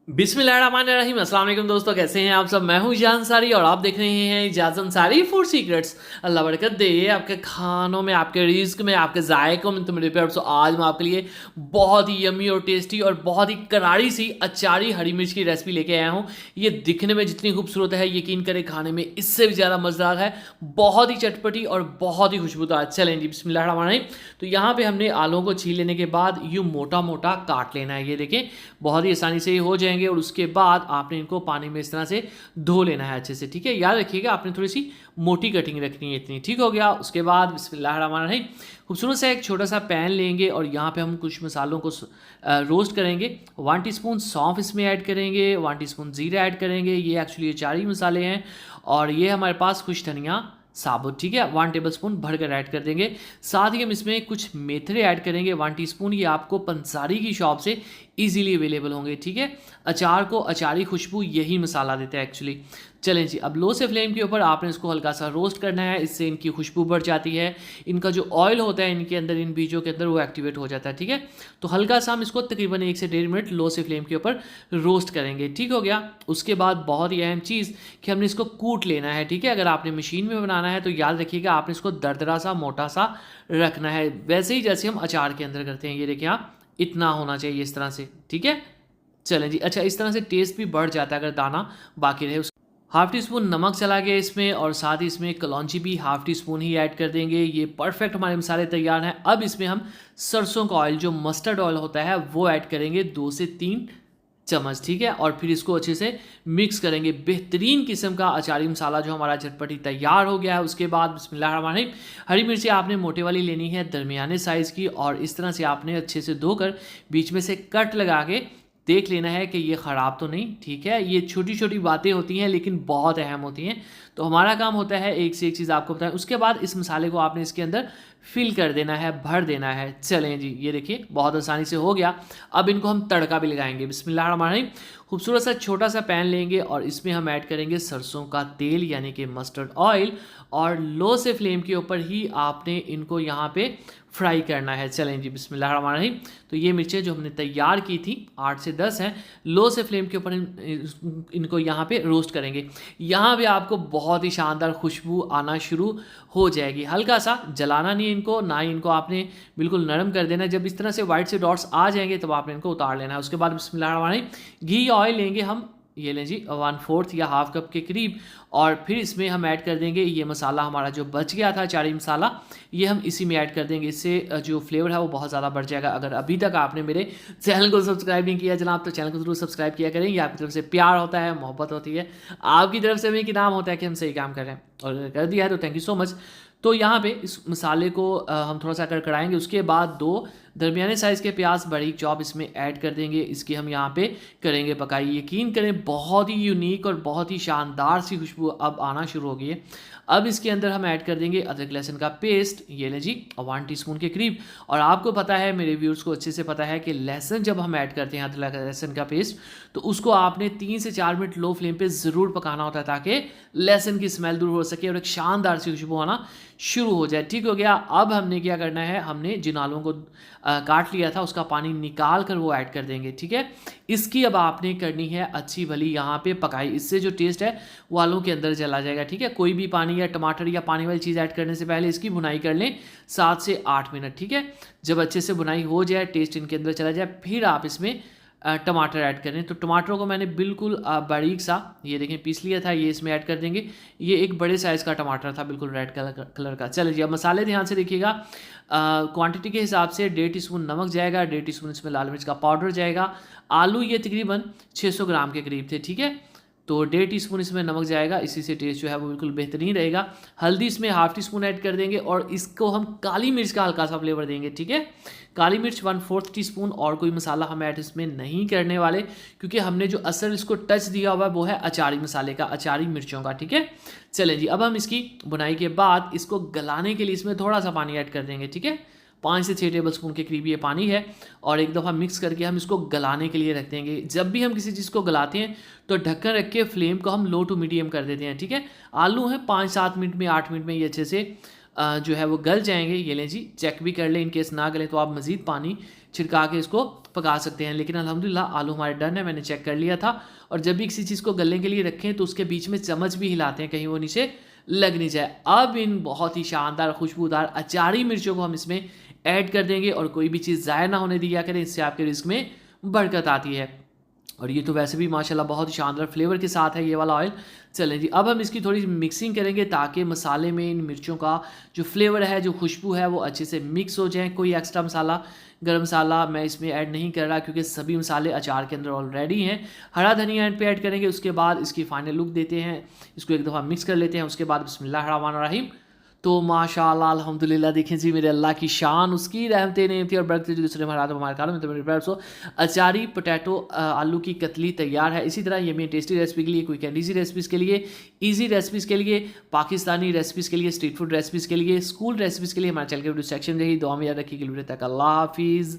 बिस्मिल्लाहिर्रहमानिर्रहीम। अस्सलाम वालेकुम दोस्तों, कैसे हैं आप सब। मैं हूं ईजान अंसारी और आप देख रहे हैं इजाज़ अंसारी फूड सीक्रेट्स। अल्लाह बरकत दे आपके खानों में, आपके रिस्क में, आपके जायकों में। तो मेरे प्यार, आज मैं आपके लिए बहुत ही यम्मी और टेस्टी और बहुत ही करारी सी अचारी हरी मिर्च की रेसिपी लेके आया हूँ। ये दिखने में जितनी खूबसूरत है, यकीन करें खाने में इससे भी ज़्यादा मज़ेदार है। बहुत ही चटपटी और बहुत ही खुशबूदार। चलें जी, बिस्मिल्लाहिर्रहमानिर्रहीम। तो यहाँ पे हमने आलूओं को छील लेने के बाद यूँ मोटा मोटा काट लेना है। ये देखें, बहुत ही आसानी से ये हो जाएंगे। और उसके बाद आपने इनको पानी में इस तरह से धो लेना है अच्छे से, ठीक है। याद रखिएगा आपने थोड़ी सी मोटी कटिंग रखनी है, इतनी ठीक हो गया। उसके बाद बिस्मिल्लाहिर्रहमानिर्रहीम खूबसूरत सा एक छोटा सा पैन लेंगे और यहाँ पे हम कुछ मसालों को रोस्ट करेंगे। 1 टीस्पून सौंफ इसमें ऐड करेंगे, 1 टीस्पून जीरा ऐड करेंगे। ये एक्चुअली चार मसाले हैं। और ये हमारे पास खुश धनिया साबुत, ठीक है, 1 टेबलस्पून भरकर ऐड कर देंगे। साथ ही हम इसमें कुछ मेथरे ऐड करेंगे 1 टीस्पून। ये आपको पंसारी की शॉप से इजीली अवेलेबल होंगे, ठीक है। अचार को अचारी खुशबू यही मसाला देता है एक्चुअली। चलें जी, अब लो से फ्लेम के ऊपर आपने इसको हल्का सा रोस्ट करना है, इससे इनकी खुशबू बढ़ जाती है। इनका जो ऑयल होता है इनके अंदर, इन बीजों के अंदर, वो एक्टिवेट हो जाता है, ठीक है। तो हल्का सा हम इसको तकरीबन 1 से 1.5 मिनट लो से फ्लेम के ऊपर रोस्ट करेंगे, ठीक हो गया। उसके बाद बहुत ही अहम चीज़ कि हमने इसको कूट लेना है, ठीक है। अगर आपने मशीन में बनाना है तो याद रखिएगा आपने इसको दरदरा सा मोटा सा रखना है, वैसे ही जैसे हम अचार के अंदर करते हैं। ये देखिए आप, इतना होना चाहिए इस तरह से, ठीक है। चलें जी, अच्छा, इस तरह से टेस्ट भी बढ़ जाता है अगर दाना बाकी रहे। हाफ टी स्पून नमक चला गया इसमें, और साथ ही इसमें कलौंजी भी हाफ टी स्पून ही ऐड कर देंगे। ये परफेक्ट हमारे मसाले तैयार हैं। अब इसमें हम सरसों का ऑयल, जो मस्टर्ड ऑयल होता है, वो ऐड करेंगे 2 से 3 चम्मच, ठीक है। और फिर इसको अच्छे से मिक्स करेंगे। बेहतरीन किस्म का अचारी मसाला जो हमारा झटपटी तैयार हो गया है। उसके बाद बिस्मिल्लाहिर्रहमानिर्रहीम, हरी मिर्ची आपने मोटे वाली लेनी है, दरमियाने साइज़ की, और इस तरह से आपने अच्छे से धोकर बीच में से कट लगा के देख लेना है कि ये ख़राब तो नहीं, ठीक है। ये छोटी छोटी बातें होती हैं लेकिन बहुत अहम होती हैं। तो हमारा काम होता है एक से एक चीज़ आपको बताएं। उसके बाद इस मसाले को आपने इसके अंदर फिल कर देना है, भर देना है। चलें जी, ये देखिए बहुत आसानी से हो गया। अब इनको हम तड़का भी लगाएंगे। बिस्मिल्लाहिर्रहमानिर्रहीम, खूबसूरत सा छोटा सा पैन लेंगे और इसमें हम ऐड करेंगे सरसों का तेल यानी कि मस्टर्ड ऑयल, और लो से फ्लेम के ऊपर ही आपने इनको यहाँ पे फ्राई करना है। चलें जी, बिस्मिल्लाहिर्रहमानिर्रहीम। तो ये मिर्चें जो हमने तैयार की थी 8 से 10 हैं, लो से फ्लेम के ऊपर इनको यहाँ पे रोस्ट करेंगे। यहाँ पे आपको बहुत ही शानदार खुशबू आना शुरू हो जाएगी। हल्का सा जलाना नहीं इनको, ना ही इनको आपने बिल्कुल नरम कर देना है। जब इस तरह से वाइट से डॉट्स आ जाएंगे तब आपने इनको उतार लेना है। उसके बाद बिस्मिल्लाहिर्रहमानिर्रहीम, घी ऑयल लेंगे हम, ये लें जी 1/4 या हाफ कप के करीब। और फिर इसमें हम ऐड कर देंगे ये मसाला हमारा जो बच गया था, चारी मसाला, ये हम इसी में ऐड कर देंगे। इससे जो फ्लेवर है वो बहुत ज़्यादा बढ़ जाएगा। अगर अभी तक आपने मेरे चैनल को सब्सक्राइब नहीं किया जनाब, तो चैनल को जरूर सब्सक्राइब किया करें। ये आपकी तरफ से प्यार होता है, मोहब्बत होती है, आपकी तरफ से हमें एक इनाम होता है कि हम सही काम कर रहे हैं। और अगर कर दिया है तो थैंक यू सो मच। तो यहाँ पे इस मसाले को हम थोड़ा सा कड़कड़ाएंगे। उसके बाद 2 दरमियाने साइज़ के प्याज बारीक चॉप इसमें ऐड कर देंगे। इसकी हम यहाँ पे करेंगे पकाई। यकीन करें बहुत ही यूनिक और बहुत ही शानदार सी खुशबू अब आना शुरू हो गई है। अब इसके अंदर हम ऐड कर देंगे अदरक लहसुन का पेस्ट, ये ले जी 1 टीस्पून के करीब। और आपको पता है, मेरे व्यूअर्स को अच्छे से पता है कि लहसुन जब हम ऐड करते हैं, अदरक लहसुन का पेस्ट, तो उसको आपने 3 से 4 मिनट लो फ्लेम पे ज़रूर पकाना होता है ताकि लहसुन की स्मेल दूर हो सके और एक शानदार सी खुशबू आना शुरू हो जाए, ठीक हो गया। अब हमने क्या करना है, हमने जिन आलूओं को काट लिया था उसका पानी निकाल कर वो ऐड कर देंगे, ठीक है। इसकी अब आपने करनी है अच्छी भली यहाँ पे पकाई। इससे जो टेस्ट है वो आलू के अंदर चला जाएगा, ठीक है। कोई भी पानी या टमाटर या पानी वाली चीज़ ऐड करने से पहले इसकी भुनाई कर लें 7 से 8 मिनट, ठीक है। जब अच्छे से भुनाई हो जाए, टेस्ट इनके अंदर चला जाए, फिर आप इसमें टमाटर ऐड करें। तो टमाटरों को मैंने बिल्कुल बारीक सा, ये देखें, पीस लिया था, ये इसमें ऐड कर देंगे। ये एक बड़े साइज़ का टमाटर था, बिल्कुल रेड कलर का। चलिए जी, अब मसाले ध्यान से देखिएगा। क्वांटिटी के हिसाब से 1.5 टीस्पून नमक जाएगा, 1.5 टीस्पून इसमें लाल मिर्च का पाउडर जाएगा। आलू ये तकरीबन 600 ग्राम के करीब थे, ठीक है। तो 1.5 टीस्पून इसमें नमक जाएगा, इसी से टेस्ट जो है वो बिल्कुल बेहतरीन रहेगा। हल्दी इसमें हाफ टी स्पून ऐड कर देंगे और इसको हम काली मिर्च का हल्का सा फ्लेवर देंगे, ठीक है। काली मिर्च 1/4 टीस्पून, और कोई मसाला हम ऐड इसमें नहीं करने वाले, क्योंकि हमने जो असल इसको टच दिया हुआ है वो है अचारी मसाले का, अचारी मिर्चों का, ठीक है। चलें जी, अब हम इसकी बुनाई के बाद इसको गलाने के लिए इसमें थोड़ा सा पानी ऐड कर देंगे, ठीक है। 5 से 6 टेबल स्पून के करीब ये पानी है, और एक दफ़ा मिक्स करके हम इसको गलाने के लिए रख देंगे। जब भी हम किसी चीज़ को गलाते हैं तो ढक्कन रख के फ्लेम को हम लो टू मीडियम कर देते हैं, ठीक है। आलू हैं 5-7 मिनट में, 8 मिनट में ये अच्छे से जो है वो गल जाएंगे। ये लें जी, चेक भी कर लें, इन केस ना गले तो आप मज़ीद पानी छिड़का के इसको पका सकते हैं। लेकिन अल्हम्दुलिल्लाह आलू हमारे डन है, मैंने चेक कर लिया था। और जब भी किसी चीज़ को गलने के लिए रखें तो उसके बीच में चम्मच भी हिलाते हैं, कहीं वो नीचे लग नहीं जाए। अब इन बहुत ही शानदार खुशबूदार अचारी मिर्चों को हम इसमें ऐड कर देंगे और कोई भी चीज़ ज़ाया ना होने दिया करें, इससे आपके रिस्क में बरकत आती है। और ये तो वैसे भी माशाल्लाह बहुत ही शानदार फ्लेवर के साथ है ये वाला ऑयल। चलें जी, अब हम इसकी थोड़ी मिक्सिंग करेंगे ताकि मसाले में इन मिर्चों का जो फ्लेवर है, जो खुशबू है, वो अच्छे से मिक्स हो जाए। कोई एक्स्ट्रा मसाला, गरम मसाला मैं इसमें ऐड नहीं कर रहा क्योंकि सभी मसाले अचार के अंदर ऑलरेडी हैं। हरा धनिया एंड पे ऐड करेंगे, उसके बाद इसकी फाइनल लुक देते हैं। इसको एक दफ़ा मिक्स कर लेते हैं, उसके बाद बिस्मिल्लाहिर्रहमानिर्रहीम। तो माशाल्लाह अल्हम्दुलिल्लाह, देखें जी मेरे अल्लाह की शान, उसकी रहमतें नेमतें और बरकतें जो दूसरे महाराज हमारे कारों में तो मेरे प्यार सो अचारी पोटैटो आलू की कतली तैयार है। इसी तरह यमी टेस्टी रेसिपी के लिए, क्विक एंड ईजी रेसिपीज़ के लिए, ईजी रेसिपीज़ के लिए, पाकिस्तानी रेसिपीज़ के लिए, स्ट्रीट फूड रेसिपीज़ के लिए, स्कूल रेसिपीज़ के लिए हमारे चैनल के वीडियो सेक्शन रही। दुआ में याद रखिए। तक अल्लाह हाफिज़।